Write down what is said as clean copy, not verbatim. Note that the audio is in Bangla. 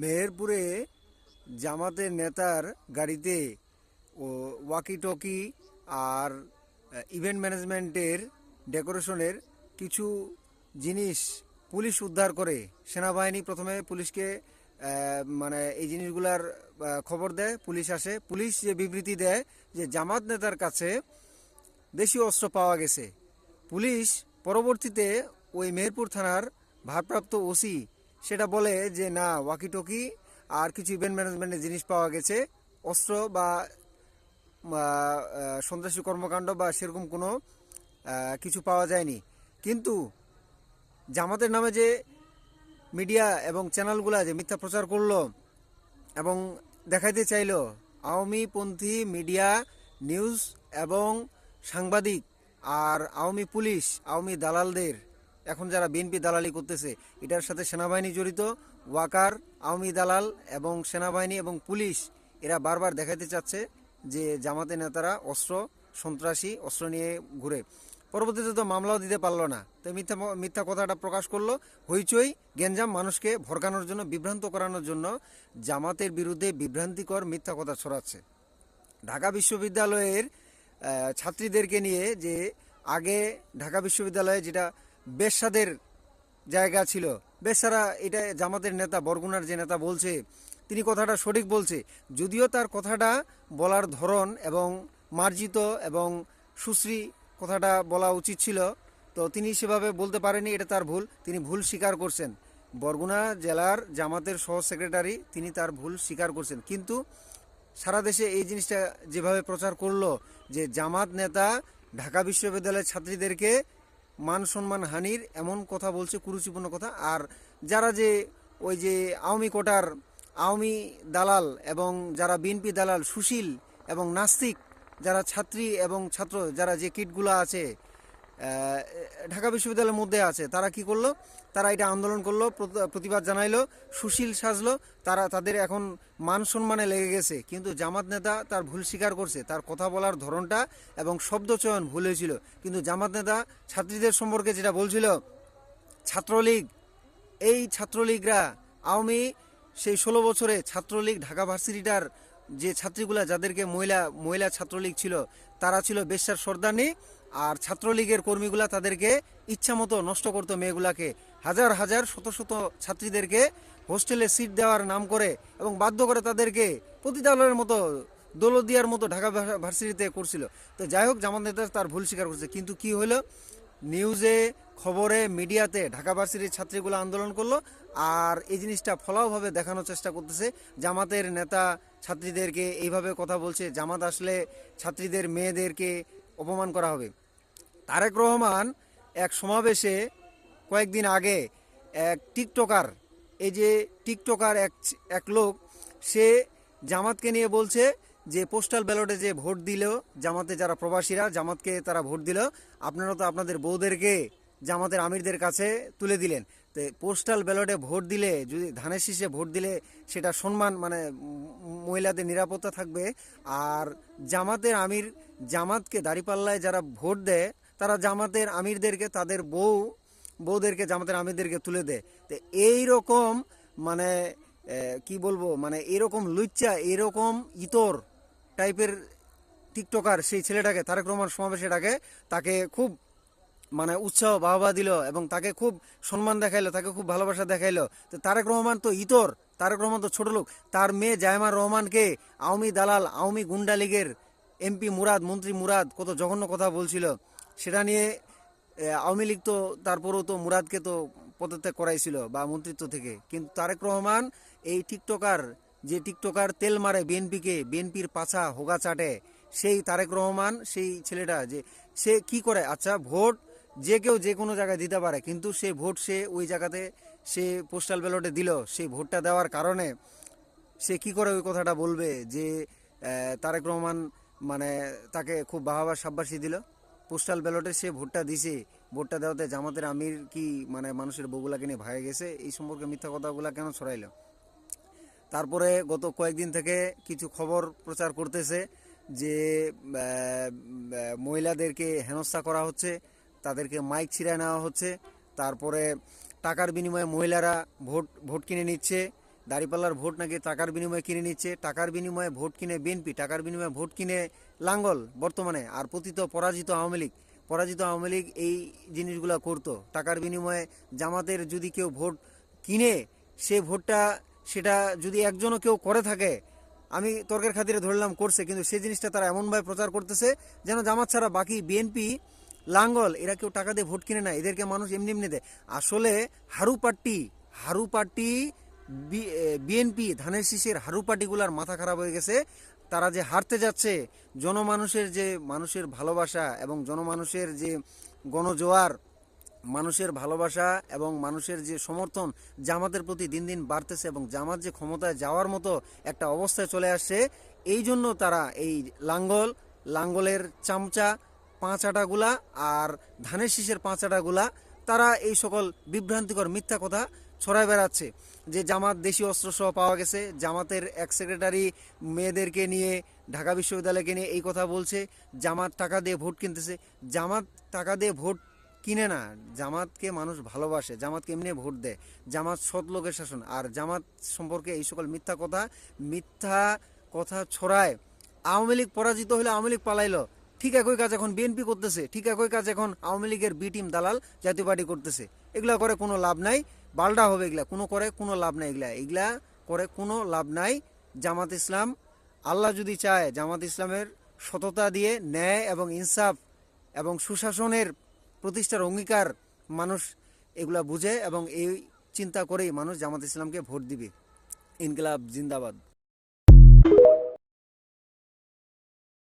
মেহেরপুরে জামাতের নেতার গাড়িতে ওয়াকি টকি আর ইভেন্ট ম্যানেজমেন্টের ডেকোরেশনের কিছু জিনিস পুলিশ উদ্ধার করে। সেনাবাহিনী প্রথমে পুলিশকে মানে এই জিনিসগুলার খবর দেয়, পুলিশ আসে, পুলিশ যে বিবৃতি দেয় যে জামাত নেতার কাছে দেশীয় অস্ত্র পাওয়া গেছে। পুলিশ পরবর্তীতে ওই মেহেরপুর থানার ভারপ্রাপ্ত ওসি সেটা বলে যে না, ওয়াকিটকি আর কিছু ইভেন্ট ম্যানেজমেন্টের জিনিস পাওয়া গেছে, অস্ত্র বা সন্ত্রাসী কর্মকাণ্ড বা সেরকম কোনো কিছু পাওয়া যায়নি। কিন্তু জামাতের নামে যে মিডিয়া এবং চ্যানেলগুলা যে মিথ্যা প্রচার করলো এবং দেখাইতে চাইল আওয়ামীপন্থী মিডিয়া, নিউজ এবং সাংবাদিক আর আওয়ামী পুলিশ, আওয়ামী দালালদের, এখন যারা বিএনপি দালালি করতেছে এটার সাথে সেনাবাহিনী জড়িত, ওয়াকার, আওয়ামী দালাল এবং সেনাবাহিনী এবং পুলিশ এরা বারবার দেখাইতে চাচ্ছে যে জামাতের নেতারা অস্ত্র, সন্ত্রাসী অস্ত্র নিয়ে ঘুরে। পরবর্তীতে তো মামলাও দিতে পারলো না, তো মিথ্যা মিথ্যা কথাটা প্রকাশ করলো। হইচই গ্যাঞ্জাম, মানুষকে ভরকানোর জন্য, বিভ্রান্ত করানোর জন্য জামাতের বিরুদ্ধে বিভ্রান্তিকর মিথ্যা কথা ছড়াচ্ছে। ঢাকা বিশ্ববিদ্যালয়ের ছাত্রীদেরকে নিয়ে যে আগে ঢাকা বিশ্ববিদ্যালয়ে যেটা বেশ্যাদের জায়গা ছিল, বেশ্যারা, এটা জামাতের নেতা বরগুনার যে নেতা বলছে, তিনি কথাটা সঠিক বলছে, যদিও তার কথাটা বলার ধরন এবং মার্জিত এবং সুশ্রী কথাটা বলা উচিত ছিল, তো তিনি সেভাবে বলতে পারেনি, এটা তার ভুল, তিনি ভুল স্বীকার করছেন। বরগুনা জেলার জামাতের সহ সেক্রেটারি, তিনি তার ভুল স্বীকার করছেন। কিন্তু সারা দেশে এই জিনিসটা যেভাবে প্রচার করলো যে জামাত নেতা ঢাকা বিশ্ববিদ্যালয়ের ছাত্রীদেরকে মান সম্মান হানির এমন কথা বলছে, কুরুচিপূর্ণ কথা। আর যারা যে ওই যে আওয়ামী কোটার আওয়ামী দালাল এবং যারা বিএনপি দালাল, সুশীল এবং নাস্তিক যারা ছাত্রী এবং ছাত্র, যারা যে কিটগুলো আছে ঢাকা বিশ্ববিদ্যালয়ের মধ্যে আছে, তারা কি করলো, তারা এটা আন্দোলন করলো, প্রতিবাদ জানাইলো, সুশীল সাজলো, তারা তাদের এখন মান সম্মানে লেগে গেছে। কিন্তু জামাত নেতা তার ভুল স্বীকার করছে, তার কথা বলার ধরনটা এবং শব্দ চয়ন ভুল হয়েছিল। কিন্তু জামাত নেতা ছাত্রীদের সম্পর্কে যেটা বলছিল, ছাত্রলীগ, এই ছাত্রলীগরা আওয়ামী সেই 16 বছরে ছাত্রলীগ ঢাকা ভার্সিটিটার যে ছাত্রীগুলা, যাদেরকে মহিলা মহিলা ছাত্রলীগ ছিল, তারা ছিল বেশ্যার সর্দানি। আর ছাত্রলীগের কর্মীগুলা তাদেরকে ইচ্ছামতো নষ্ট করতো মেয়েগুলাকে, হাজার হাজার শত শত ছাত্রীদেরকে হোস্টেলে সিট দেওয়ার নাম করে এবং বাধ্য করে তাদেরকে পতিতালয়ের মতো, দৌলতদিয়ার মতো ঢাকা ভার্সিটিতে করছিল। তো যাই হোক, জামাত নেতা তার ভুল স্বীকার করছে। কিন্তু কি হলো, নিউজে, খবরে, মিডিয়াতে ঢাকা ভার্সিটির ছাত্রীগুলো আন্দোলন করলো, আর এই জিনিসটা ফলাওভাবে দেখানোর চেষ্টা করতেছে। জামাতের নেতা ছাত্রীদেরকে এইভাবে কথা বলছে, জামাত আসলে ছাত্রীদের, মেয়েদেরকে অপমান করা হবে। তারেক রহমান এক সমাবেশে কয়েকদিন আগে এক টিকটকার, এই যে টিকটকার এক এক লোক, সে জামাতকে নিয়ে বলছে যে পোস্টাল ব্যালটে যে ভোট দিল, জামাতে যারা প্রবাসীরা জামাতকে তারা ভোট দিল, আপনারা তো আপনাদের বউদেরকে জামাতের আমিরদের কাছে তুলে দিলেন, তো পোস্টাল ব্যালটে ভোট দিলে, যদি ধানের শীষে ভোট দিলে সেটা সম্মান, মানে মহিলাদের নিরাপত্তা থাকবে। আর জামাতের আমির, জামাতকে দাঁড়িপাল্লায় যারা ভোট দেয়, তারা জামাতের আমিরদেরকে, তাদের বউদেরকে জামাতের আমিরদেরকে তুলে দেয়। তো এই রকম, মানে কি বলবো, মানে এরকম লুচ্চা, এরকম ইতর টাইপের টিকটকার সেই ছেলেটাকে তারেক রহমান সমাবেশে ডাকে, তাকে খুব মানে উৎসাহ বাহবা দিল এবং তাকে খুব সম্মান দেখাইলো, তাকে খুব ভালোবাসা দেখাইলো। তো তারেক রহমান তো ইতর, তারেক রহমান তো ছোট লোক, তার মেয়ে জায়মার রহমানকে আওয়ামী দালাল, আওয়ামী গুন্ডা লীগের এমপি মুরাদ, মন্ত্রী মুরাদ কত জঘন্য কথা বলছিল, সেটা নিয়ে আওয়ামী লীগ তো তারপরেও তো মুরাদকে তো পদত্যাগ করাইছিল বা মন্ত্রিত্ব থেকে। কিন্তু তারেক রহমান, এই টিকটকার, যে টিকটকার তেল মারে বিএনপিকে, বিএনপির পাছা হোগা চাটে, সেই তারেক রহমান, সেই ছেলেটা যে সে কি করে, আচ্ছা ভোট যে কেউ যে কোনো জায়গায় দিতে পারে, কিন্তু সে ভোট সে ওই জায়গাতে সে পোস্টাল ব্যালটে দিল, সেই ভোটটা দেওয়ার কারণে সে কি করে ওই কথাটা বলবে যে তারেক রহমান মানে তাকে খুব বাহবা সাব্বাসী দিল। পোস্টাল ব্যালটে সে ভোটটা দিছে, ভোটটা দেওয়াতে জামাতের আমির কি মানে মানুষের বউগুলাকে নিয়ে ভাগে গেছে, এই সম্পর্কে মিথ্যা কথাগুলা কেন ছড়াইল? তারপরে গত কয়েকদিন থেকে কিছু খবর প্রচার করতেছে যে মহিলাদেরকে হেনস্থা করা হচ্ছে, তাদেরকে মাইক ছিঁড়ে নেওয়া হচ্ছে, তারপরে টাকার বিনিময়ে মহিলারা ভোট ভোট কিনে নিচ্ছে, দাঁড়িপাল্লার ভোট নাকি টাকার বিনিময়ে কিনে নিচ্ছে, টাকার বিনিময়ে ভোট কিনে বিএনপি, টাকার বিনিময়ে ভোট কিনে লাঙ্গল বর্তমানে, আর পরাজিত আওয়ামী লীগ এই জিনিসগুলো করতো। টাকার বিনিময়ে জামাতের যদি কেউ ভোট কিনে, সে ভোটটা সেটা যদি একজনও কেউ করে থাকে, আমি তর্কের খাতিরে ধরলাম করছে, কিন্তু সেই জিনিসটা তারা এমনভাবে প্রচার করতেছে যেন জামাত ছাড়া বাকি বিএনপি, লাঙ্গল এরা কেউ টাকা দিয়ে ভোট কিনে না, এদেরকে মানুষ এমনি এমনি দেয়। আসলে হারু পার্টি বিএনপি ধানের শীষের হারু পার্টিগুলার মাথা খারাপ হয়ে গেছে। তারা যে হারতে যাচ্ছে, মানুষের ভালোবাসা এবং জনমানুষের যে গণজোয়ার, মানুষের ভালোবাসা এবং মানুষের যে সমর্থন জামাতের প্রতি দিন দিন বাড়তেছে, এবং জামাত যে ক্ষমতায় যাওয়ার মতো একটা অবস্থায় চলে আসছে, এই জন্য তারা এই লাঙ্গলের চামচা পাঁচ আটাগুলা আর ধানের শীষের পাঁচ আটাগুলা, তারা এই সকল বিভ্রান্তিকর মিথ্যা কথা ছড়ায় বেড়াচ্ছে যে জামাত দেশি অস্ত্রসহ পাওয়া গেছে, জামাতের এক সেক্রেটারি মেয়েদেরকে নিয়ে, ঢাকা বিশ্ববিদ্যালয়কে নিয়ে এই কথা বলছে, জামাত টাকা দিয়ে ভোট কিনতেছে। জামাত টাকা দিয়ে ভোট কিনে না, জামাতকে মানুষ ভালোবাসে, জামাতকে এমনি ভোট দেয়, জামাত সৎ লোকের শাসন। আর জামাত সম্পর্কে এই সকল মিথ্যা কথা ছড়ায়। আওয়ামী লীগ পরাজিত হলে আওয়ামী লীগ পালাইলো, ঠিক একই কাজ এখন বিএনপি করতেছে, ঠিক একই কাজ এখন আওয়ামী লীগের বি টিম দালাল জাতীয় পার্টি করতেছে। এগুলা করে কোনো লাভ নাই, বালডা হবে এগুলা, কোনো লাভ নাই, এগুলা করে কোনো লাভ নাই। জামাত ইসলাম, আল্লাহ যদি চায়, জামাত ইসলামের সততা দিয়ে ন্যায় এবং ইনসাফ এবং সুশাসনের প্রতিষ্ঠার অঙ্গীকার মানুষ এগুলা বুঝে, এবং এই চিন্তা করেই মানুষ জামাত ইসলামকে ভোট দিবে। ইনকিলাব জিন্দাবাদ।